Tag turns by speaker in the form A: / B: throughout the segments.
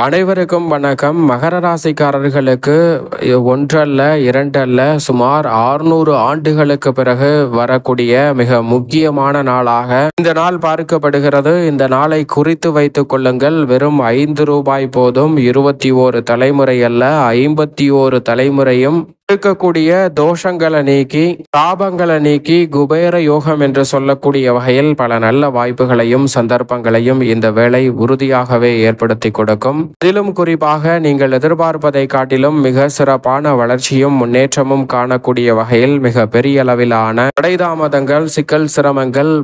A: அனைவருக்கும் வணக்கம். மகர ராசிக்காரர்களுக்கு ஒன்றல்ல இரண்டல்ல சுமார் 600 ஆண்டுகளுக்கு பிறகு வரக்கூடிய மிக முக்கியமான நாளாக இந்த நாள் பார்க்கப்படுகிறது. இந்த நாளை குறித்து வைத்துக் கொள்ளுங்கள். வெறும் ₹5 போதும். 21 தலைமுறை அல்ல, 51 தலைமுறையும் இருக்கக்கூடிய தோஷங்களை நீக்கி தாபங்களை நீக்கி குபேர யோகம் என்று சொல்லக்கூடிய வகையில் பல நல்ல வாய்ப்புகளையும் சந்தர்ப்பங்களையும் இந்த வேளை உறுதியாகவே ஏற்படுத்தி கொடுக்கும். இதிலும் குறிப்பாக நீங்கள் எதிர்பார்ப்பதை காட்டிலும் மிக சிறப்பான வளர்ச்சியும் முன்னேற்றமும் காணக்கூடிய வகையில் மிக பெரிய அளவிலான தடைதாமதங்கள், சிக்கல், சிரமங்கள்,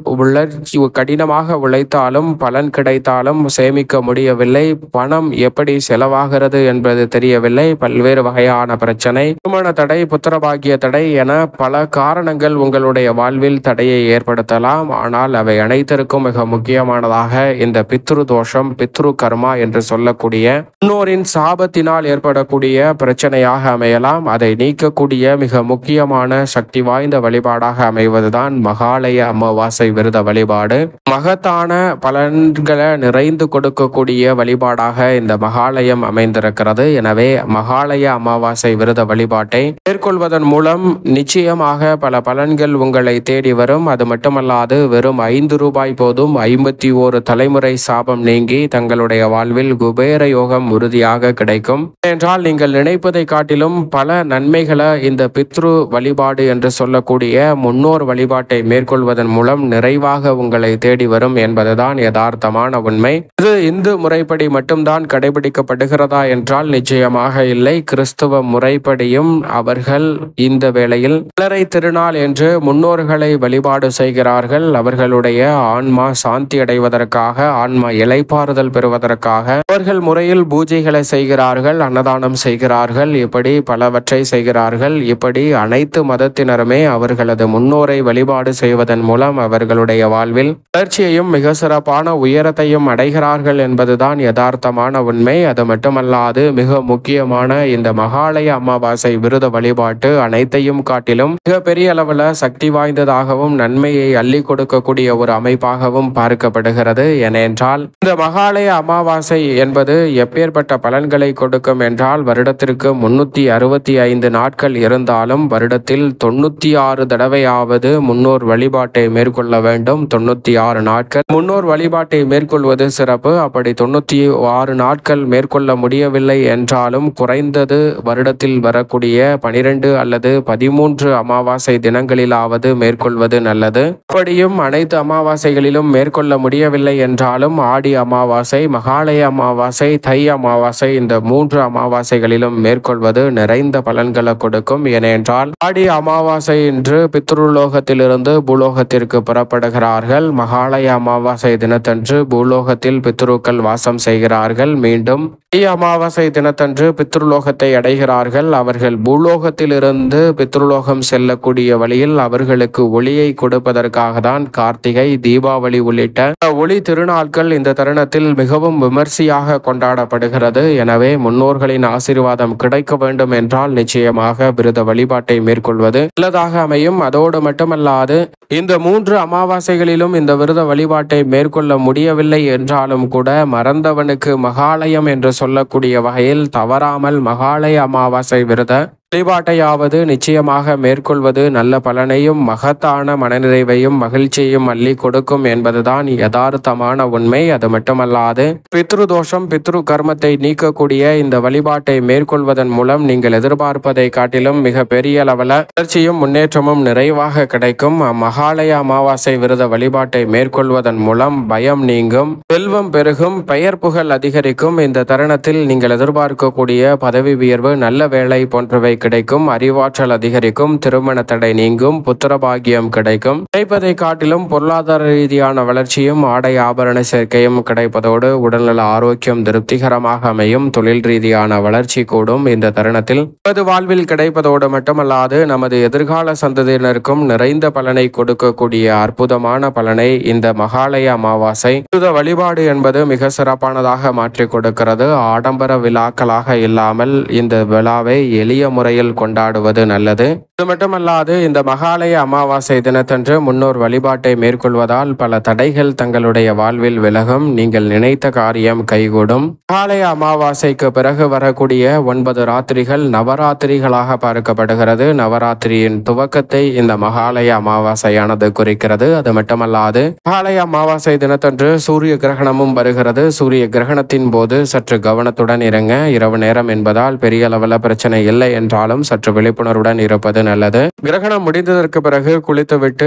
A: கடினமாக உழைத்தாலும் பலன் கிடைத்தாலும் சேமிக்க முடியவில்லை, பணம் எப்படி செலவாகிறது என்பது தெரியவில்லை, பல்வேறு வகையான பிரச்சனை, திருமண தடை, புத்திரபாகிய தடை என பல காரணங்கள் உங்களுடைய வாழ்வில் தடையை ஏற்படுத்தலாம். ஆனால் அவை அனைத்திற்கும் மிக முக்கியமானதாக இந்த பித்ரு தோஷம், பித்ரு கர்மா என்று சொல்லக்கூடிய முன்னோரின் சாபத்தினால் ஏற்படக்கூடிய பிரச்சனையாக அமையலாம். அதை நீக்கக்கூடிய மிக முக்கியமான சக்தி வாய்ந்த வழிபாடாக அமைவதுதான் மகாலய அமாவாசை விரத வழிபாடு. மகத்தான பலன்களை நிறைந்து கொடுக்கக்கூடிய வழிபாடாக இந்த மகாலயம் அமைந்திருக்கிறது. எனவே மகாலய அமாவாசை விரத வழிபாட்டை மேற்கொள்வதன் மூலம் நிச்சயமாக பல பலன்கள் உங்களை தேடி வரும். அது மட்டுமல்லாது வெறும் ₹5 போதும் 51 தலைமுறை சாபம் நீங்கி தங்களுடைய வாழ்வில் குபேர யோகம் உறுதியாக கிடைக்கும். என்றால் நீங்கள் நினைப்பதை காட்டிலும் பல நன்மைகளை இந்த பித்ரு வழிபாடு என்று சொல்லக்கூடிய முன்னோர் வழிபாட்டை மேற்கொள்வதன் மூலம் நிறைவாக உங்களை தேடி வரும் என்பதுதான் யதார்த்தமான உண்மை. இது இந்து முறைப்படி மட்டும்தான் கடைபிடிக்கப்படுகிறதா என்றால் நிச்சயமாக இல்லை. கிறிஸ்துவ முறைப்படியும் அவர்கள் இந்த வேளையில் கல்லறை திருநாள் என்று முன்னோர்களை வழிபாடு செய்கிறார்கள். அவர்களுடைய ஆன்மா சாந்தி அடைவதற்காக, ஆன்மா இளைப்பாறுதல் பெறுவதற்காக அவர்கள் முறையில் பூஜைகளை செய்கிறார்கள், அன்னதானம் செய்கிறார்கள், இப்படி பலவற்றை செய்கிறார்கள். இப்படி அனைத்து மதத்தினருமே அவர்களது முன்னோரை வழிபாடு செய்வதன் மூலம் அவர்களுடைய வாழ்வில் வளர்ச்சியையும் மிக சிறப்பான உயரத்தையும் அடைகிறார்கள் என்பதுதான் யதார்த்தமான உண்மை. அது மட்டுமல்லாது மிக முக்கியமான இந்த மகாலய அமாவாசை விரத வழிபாட்டு அனைத்தையும் காட்டிலும் மிக பெரிய அளவில் சக்தி வாய்ந்ததாகவும் நன்மையை அள்ளி கொடுக்கக்கூடிய ஒரு அமைப்பாகவும் பார்க்கப்படுகிறது. ஏனென்றால் இந்த மகாலய அமாவாசை என்பது எப்பேற்பட்ட பலன்களை கொடுக்கும் என்றால் வருடத்திற்கு 365 நாட்கள் இருந்தாலும் வருடத்தில் 96 தடவையாவது முன்னோர் வழிபாட்டை மேற்கொள்ள வேண்டும். 96 நாட்கள் முன்னோர் வழிபாட்டை மேற்கொள்வது சிறப்பு. அப்படி 96 நாட்கள் மேற்கொள்ள முடியவில்லை என்றாலும் குறைந்தது வருடத்தில் வரக்கூடிய 12 அல்லது 13 அமாவாசை தினங்களிலாவது மேற்கொள்வது நல்லது. அப்படியும் அனைத்து அமாவாசைகளிலும் மேற்கொள்ள முடியவில்லை என்றாலும் ஆடி அமாவாசை, மகாலய அமாவாசை, தை அமாவாசை இந்த 3 அமாவாசைகளிலும் மேற்கொள்வது நிறைந்த பலன்களை கொடுக்கும். ஏனென்றால் ஆடி அமாவாசை இன்று பித்ருலோகத்திலிருந்து பூலோகத்திற்கு புறப்படுகிறார்கள். மகாலய அமாவாசை தினத்தன்று பூலோகத்தில் பித்ருக்கள் வாசம் செய்கிறார்கள். மீண்டும் தை அமாவாசை தினத்தன்று பித்ருலோகத்தை அடைகிறார்கள். அவர்கள் பூலோகத்தில் இருந்து பித்ருலோகம் செல்லக்கூடிய வழியில் அவர்களுக்கு ஒளியை கொடுப்பதற்காக தான் கார்த்திகை, தீபாவளி உள்ளிட்ட ஒளி திருநாட்கள் இந்த தருணத்தில் மிகவும் விமர்சையாக கொண்டாடப்படுகிறது. எனவே முன்னோர்களின் ஆசீர்வாதம் கிடைக்க வேண்டும் என்றால் நிச்சயமாக விரத வழிபாட்டை மேற்கொள்வது நல்லதாக அமையும். அதோடு மட்டுமல்லாது இந்த 3 அமாவாசைகளிலும் இந்த விரத வழிபாட்டை மேற்கொள்ள முடியவில்லை என்றாலும் கூட மறந்தவனுக்கு மகாலயம் என்று சொல்லக்கூடிய வகையில் தவறாமல் மகாலய அமாவாசை விரத வழிபாட்டையாவது நிச்சயமாக மேற்கொள்வது நல்ல பலனையும் மகத்தான மனநிறைவையும் மகிழ்ச்சியையும் அள்ளி கொடுக்கும் என்பதுதான் யதார்த்தமான உண்மை. அது மட்டுமல்லாது பித்ரு தோஷம், பித்ரு கர்மத்தை நீக்கக்கூடிய இந்த வழிபாட்டை மேற்கொள்வதன் மூலம் நீங்கள் எதிர்பார்ப்பதை காட்டிலும் மிக பெரிய அளவில் வளர்ச்சியும் முன்னேற்றமும் நிறைவாக கிடைக்கும். மகாலய அமாவாசை விரத வழிபாட்டை மேற்கொள்வதன் மூலம் பயம் நீங்கும், செல்வம் பெருகும், பெயர் புகழ் அதிகரிக்கும். இந்த தருணத்தில் நீங்கள் எதிர்பார்க்கக்கூடிய பதவி உயர்வு, நல்ல வேலை போன்றவை கிடைக்கும், அறிவாற்றல் அதிகரிக்கும், திருமண தடை நீங்கும், புத்திரபாகியம் கிடைக்கும். கிடைப்பதை காட்டிலும் பொருளாதார ரீதியான வளர்ச்சியும் ஆடை ஆபரண சேர்க்கையும் கிடைப்பதோடு உடல்நல ஆரோக்கியம் திருப்திகரமாக அமையும், தொழில் ரீதியான வளர்ச்சி கூடும். இந்த தருணத்தில் நமது வாழ்வில் கிடைப்பதோடு மட்டுமல்லாது நமது எதிர்கால சந்ததியினருக்கும் நிறைந்த பலனை கொடுக்கக்கூடிய அற்புதமான பலனை இந்த மகாலய அமாவாசை வழிபாடு என்பது மிக சிறப்பானதாக மாற்றி கொடுக்கிறது. ஆடம்பர விழாக்களாக இல்லாமல் இந்த விழாவை எளிய முறையில் கொண்டாடுவது நல்லது. இது மட்டுமல்லாது இந்த மகாலய அமாவாசை தினத்தன்று முன்னோர் வழிபாட்டை மேற்கொள்வதால் பல தடைகள் தங்களுடைய வாழ்வில் விலகும். நீங்கள் நினைத்த காரியம் கைகூடும். மகாலய அமாவாசைக்கு பிறகு வரக்கூடிய 9 ராத்திரிகள் நவராத்திரிகளாக பார்க்கப்படுகிறது. நவராத்திரியின் துவக்கத்தை இந்த மகாலய அமாவாசையானது குறிக்கிறது. அது மட்டுமல்லாது மகாலய அமாவாசை தினத்தன்று சூரிய கிரகணமும் வருகிறது. சூரிய கிரகணத்தின் போது சற்று கவனத்துடன் இருங்க. இரவு நேரம் என்பதால் பெரிய அளவில் பிரச்சனை இல்லை என்றாலும் சற்று விழிப்புணர்வுடன் இருப்பது நல்லது. கிரகணம் முடிந்ததற்கு பிறகு குளித்துவிட்டு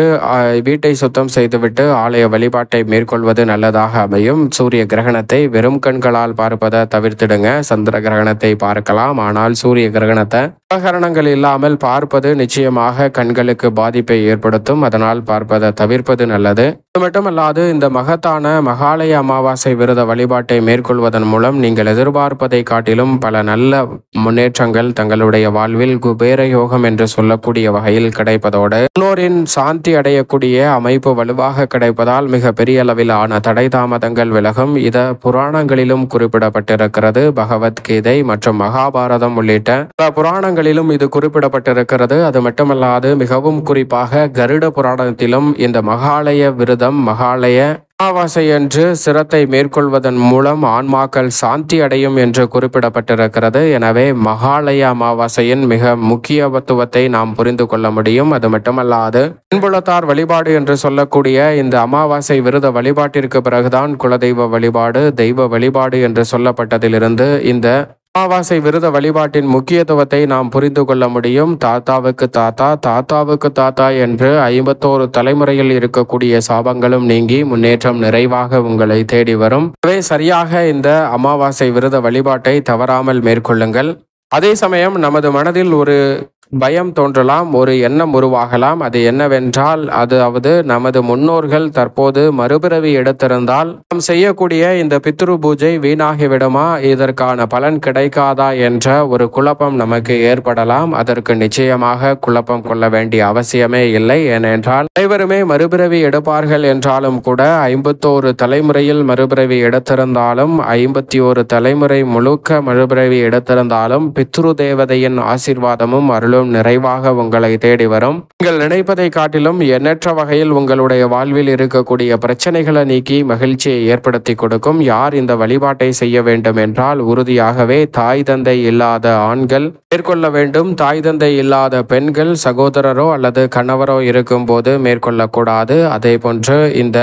A: வீட்டை சுத்தம் செய்துவிட்டு ஆலய வழிபாட்டை மேற்கொள்வது நல்லதாக அமையும். சூரிய கிரகணத்தை வெறும் கண்களால் பார்ப்பதை தவிர்த்திடுங்க. சந்திர கிரகணத்தை பார்க்கலாம், ஆனால் சூரிய கிரகணத்தை உபகரணங்கள் இல்லாமல் பார்ப்பது நிச்சயமாக கண்களுக்கு பாதிப்பை ஏற்படுத்தும். அதனால் பார்ப்பதை தவிர்ப்பது நல்லது. இது மட்டுமல்லாது இந்த மகத்தான மகாலய அமாவாசை விரத வழிபாட்டை மேற்கொள்வதன் மூலம் நீங்கள் எதிர்பார்ப்பதை காட்டிலும் பல நல்ல முன்னேற்றங்கள் தங்களுடைய வாழ்வில் குபேர யோகம் என்று சொல்லக்கூடிய வகையில் கிடைப்பதோடு முன்னோரின் சாந்தி அடையக்கூடிய அமைப்பு வலுவாக கிடைப்பதால் மிக பெரிய அளவிலான தடை தாமதங்கள் விலகும். இத புராணங்களிலும் குறிப்பிடப்பட்டிருக்கிறது. பகவத்கீதை மற்றும் மகாபாரதம் உள்ளிட்ட பல புராணங்களிலும் இது குறிப்பிடப்பட்டிருக்கிறது. அது மட்டுமல்லாது மிகவும் குறிப்பாக கருட புராணத்திலும் இந்த மகாலய விரதம் மகாலய அமாவாசை என்று சிரத்தை மேற்கொள்வதன் மூலம் ஆன்மாக்கள் சாந்தி அடையும் என்று குறிப்பிடப்பட்டிருக்கிறது. எனவே மகாலய அமாவாசையின் மிக முக்கியத்துவத்தை நாம் புரிந்து கொள்ள முடியும். அது மட்டுமல்லாது பின்புலத்தார் வழிபாடு என்று சொல்லக்கூடிய இந்த அமாவாசை விரத வழிபாட்டிற்கு பிறகுதான் குலதெய்வ வழிபாடு, தெய்வ வழிபாடு என்று சொல்லப்பட்டதிலிருந்து இந்த அமாவாசை விரத வழிபாட்டின் முக்கியத்துவத்தை நாம் புரிந்து கொள்ள முடியும். தாத்தாவுக்கு தாத்தா, தாத்தாவுக்கு தாத்தா என்று 51 தலைமுறையில் இருக்கக்கூடிய சாபங்களும் நீங்கி முன்னேற்றம் நிறைவாக உங்களை தேடி வரும். எனவே சரியாக இந்த அமாவாசை விரத வழிபாட்டை தவறாமல் மேற்கொள்ளுங்கள். அதே சமயம் நமது மனதில் ஒரு பயம் தோன்றலாம், ஒரு எண்ணம் உருவாகலாம். அது என்னவென்றால், அதாவது நமது முன்னோர்கள் தற்போது மறுபிறவி எடுத்திருந்தால் நாம் செய்யக்கூடிய இந்த பித்ரு பூஜை வீணாகிவிடுமா, இதற்கான பலன் கிடைக்காதா என்ற ஒரு குழப்பம் நமக்கு ஏற்படலாம். அதற்கு நிச்சயமாக குழப்பம் கொள்ள வேண்டிய அவசியமே இல்லை. ஏனென்றால் அனைவருமே மறுபிறவி எடுப்பார்கள் என்றாலும் கூட 51 தலைமுறையில் மறுபிறவி எடுத்திருந்தாலும் 51 தலைமுறை முழுக்க மறுபிறவி எடுத்திருந்தாலும் பித்ரு தேவதையின் ஆசீர்வாதமும் அருளும் நிறைவாக உங்களை தேடி வரும். நீங்கள் நினைப்பதை காட்டிலும் எண்ணற்ற வகையில் உங்களுடைய வாழ்வில் இருக்கக்கூடிய பிரச்சனைகளை நீக்கி மகிழ்ச்சியை ஏற்படுத்தி கொடுக்கும். யார் இந்த வழிபாட்டை செய்ய வேண்டும் என்றால் உறுதியாகவே தாய் தந்தை இல்லாத ஆண்கள் மேற்கொள்ள வேண்டும். தாய் தந்தை இல்லாத பெண்கள் சகோதரரோ அல்லது கணவரோ இருக்கும் போது மேற்கொள்ளக்கூடாது. அதே போன்று இந்த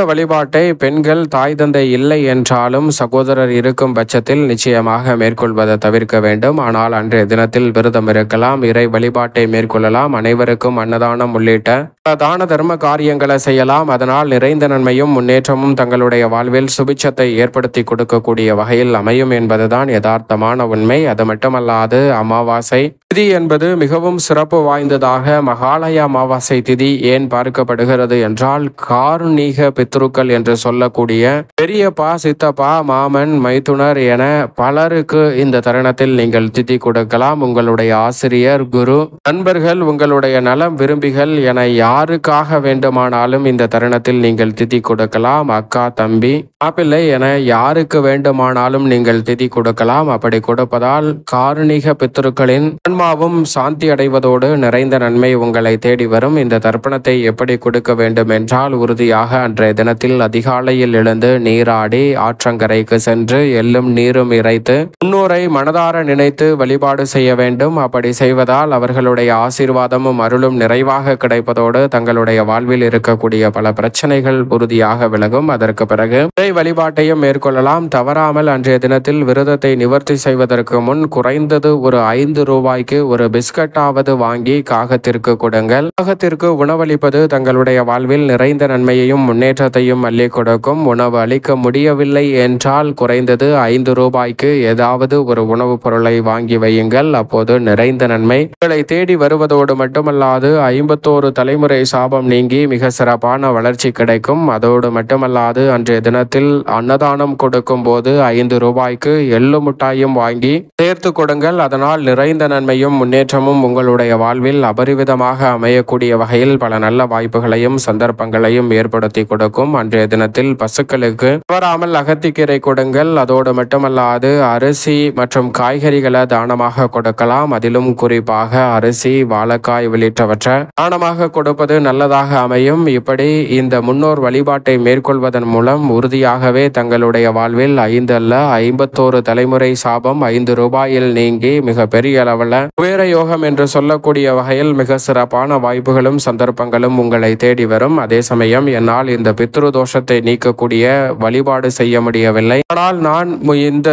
A: வழிபாட்டை பெண்கள் தாய் தந்தை இல்லை என்றாலும் சகோதரர் இருக்கும் பட்சத்தில் நிச்சயமாக மேற்கொள்வதை தவிர்க்க வேண்டும். ஆனால் அன்றைய தினத்தில் விரதம் இருக்கலாம், இறை வழிபாட்டை மேற்கொள்ளலாம், அனைவருக்கும் அன்னதானம் உள்ளிட்ட தான தர்ம காரியங்களை செய்யலாம். அதனால் நிறைந்த நன்மையும் முன்னேற்றமும் தங்களுடைய வாழ்வில் சுபிட்சத்தை ஏற்படுத்தி கொடுக்கக்கூடிய வகையில் அமையும் என்பதுதான் யதார்த்தமான உண்மை. அது மட்டுமல்லாது அமாவாசை திதி என்பது மிகவும் சிறப்பு வாய்ந்ததாக மகாலய அமாவாசை திதி ஏன் பார்க்கப்படுகிறது என்றால், காருணிக பித்ருக்கள் என்று சொல்லக்கூடிய பெரியப்பா, சித்தப்பா, மாமன், மைத்துனர் என பலருக்கு இந்த தருணத்தில் நீங்கள் திதி கொடுக்கலாம். உங்களுடைய ஆசிரியர், குரு, நண்பர்கள், உங்களுடைய நலம் விரும்பிகள் என யாருக்காக வேண்டுமானாலும் இந்த தருணத்தில் நீங்கள் திதி கொடுக்கலாம். அக்கா, தம்பி, மாப்பிள்ளை என யாருக்கு வேண்டுமானாலும் நீங்கள் திதி கொடுக்கலாம். அப்படி கொடுப்பதால் காருணிக பித்ருக்களின் ஆன்மாவும் சாந்தி அடைவதோடு நிறைந்த நன்மை உங்களை தேடி வரும். இந்த தர்ப்பணத்தை எப்படி கொடுக்க வேண்டும் என்றால், உறுதியாக அன்றைய தினத்தில் அதிகாலையில் எழுந்து நீராடி ஆற்றங்கரைக்கு சென்று எள்ளும் நீரும் இறைத்து முன்னோரை மனதார நினைத்து வழிபாடு செய்ய வேண்டும். அப்படி செய்வதால் அவர்களுடைய ஆசீர்வாதமும் அருளும் நிறைவாக கிடைப்பதோடு தங்களுடைய வாழ்வில் இருக்கக்கூடிய பல பிரச்சனைகள் உறுதியாக விலகும். அதற்கு பிறகு வழிபாட்டையும் மேற்கொள்ளலாம். தவறாமல் அன்றைய தினத்தில் விரதத்தை நிவர்த்தி செய்வதற்கு முன் குறைந்தது ஒரு 5 ரூபாய்க்கு ஒரு பிஸ்கட்டாவது வாங்கி காகத்திற்கு கொடுங்கள். காகத்திற்கு உணவளிப்பது தங்களுடைய வாழ்வில் நிறைந்த நன்மையையும் முன்னேற்றத்தையும் அள்ளி கொடுக்கும். உணவு அளிக்க முடியவில்லை என்றால் குறைந்தது 5 ரூபாய்க்கு ஏதாவது ஒரு உணவுப் பொருளை வாங்கி வையுங்கள். அப்போது நிறைந்த நன்மை உங்களை தேடி வருவதோடு மட்டுமல்லாது 51 தலைமுறை சாபம் நீங்கி மிக சிறப்பான வளர்ச்சி கிடைக்கும். அதோடு மட்டுமல்லாது அன்றைய தினத்தில் அன்னதானம் கொடுக்கும் போது 5 ரூபாய்க்கு எள்ளு மிட்டாயும் வாங்கி சேர்த்து கொடுங்கள். அதனால் நிறைந்த நன்மையும் நன்மையும் முன்னேற்றமும் உங்களுடைய வாழ்வில் அபரிவிதமாக அமையக்கூடிய வகையில் பல நல்ல வாய்ப்புகளையும் சந்தர்ப்பங்களையும் ஏற்படுத்தி கொடுக்கும். அன்றைய தினத்தில் பசுக்களுக்கு தவறாமல் அகத்திக்கீரை கொடுங்கள். அதோடு மட்டுமல்லாது அரிசி மற்றும் காய்கறிகளை தானமாக கொடுக்கலாம். அதிலும் குறிப்பாக அரிசி, வாழைக்காய் உள்ளிட்டவற்றை தானமாக கொடுப்பது நல்லதாக அமையும். இப்படி இந்த முன்னோர் வழிபாட்டை மேற்கொள்வதன் மூலம் உறுதியாகவே தங்களுடைய வாழ்வில் 5 அல்ல 51 தலைமுறை சாபம் 5 ரூபாயில் நீங்கி மிக பெரிய அளவில் குபேர யோகம் என்று சொல்லக்கூடிய வகையில் மிக சிறப்பான வாய்ப்புகளும் சந்தர்ப்பங்களும் உங்களை தேடி வரும். அதே சமயம் என்னால் இந்த பித்ரு தோஷத்தை நீக்கக்கூடிய வழிபாடு செய்ய முடியவில்லை, ஆனால் நான் இந்த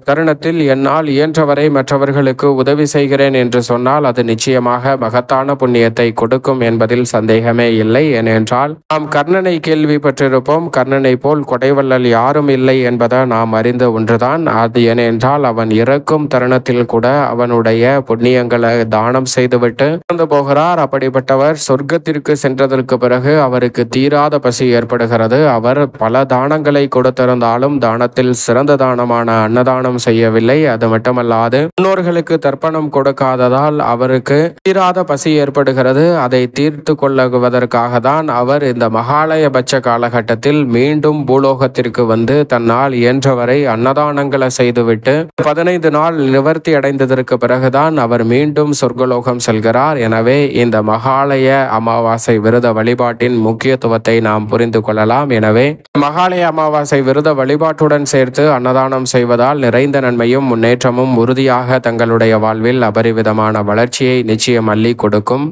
A: தருணத்தில் என்னால் இயன்றவரை மற்றவர்களுக்கு உதவி செய்கிறேன் என்று சொன்னால் அது நிச்சயமாக மகத்தான புண்ணியத்தை கொடுக்கும் என்பதில் சந்தேகமே இல்லை. ஏனென்றால் நாம் கர்ணனை கேள்விப்பட்டிருப்போம். கர்ணனை போல் கொடைவள்ளல் யாரும் இல்லை என்பதை நாம் அறிந்த ஒன்றுதான். அது ஏனென்றால் அவன் இறக்கும் தருணத்தில் கூட அவனுடைய புண்ணியங்களை தானம் செய்துவிட்டு இறந்து போகிறார். அப்படிப்பட்டவர் சொர்க்கத்திற்கு சென்றதற்கு பிறகு அவருக்கு தீராத பசி ஏற்படுகிறது. அவர் பல தானங்களை கொடுத்திருந்தாலும் தானத்தில் சிறந்த தானமான அன்னதானம் செய்யவில்லை. அது மட்டுமல்லாது முன்னோர்களுக்கு தர்ப்பணம் கொடுக்காததால் அவருக்கு தீராத பசி ஏற்படுகிறது. அதை தீர்த்து கொள்ளுவதற்காக தான் அவர் இந்த மகாலயபட்ச காலகட்டத்தில் மீண்டும் பூலோகத்திற்கு வந்து தன்னால் இயன்றவரை அன்னதானங்களை செய்துவிட்டு 15 நாள் நிவர்த்தி அடைந்ததற்கு பிறகுதான் அவர் மீண்டும் சொர்க்கலோகம் செல்கிறார். எனவே இந்த மகாலய அமாவாசை விரத வழிபாட்டின் முக்கியத்துவத்தை நாம் புரிந்து கொள்ளலாம். எனவே மகாலய அமாவாசை விரத வழிபாட்டுடன் சேர்த்து அன்னதானம் செய்வதால் நிறைந்த நன்மையும் முன்னேற்றமும் உறுதியாக தங்களுடைய வாழ்வில் அபரிவிதமான வளர்ச்சியை நிச்சயம் அள்ளி கொடுக்கும்.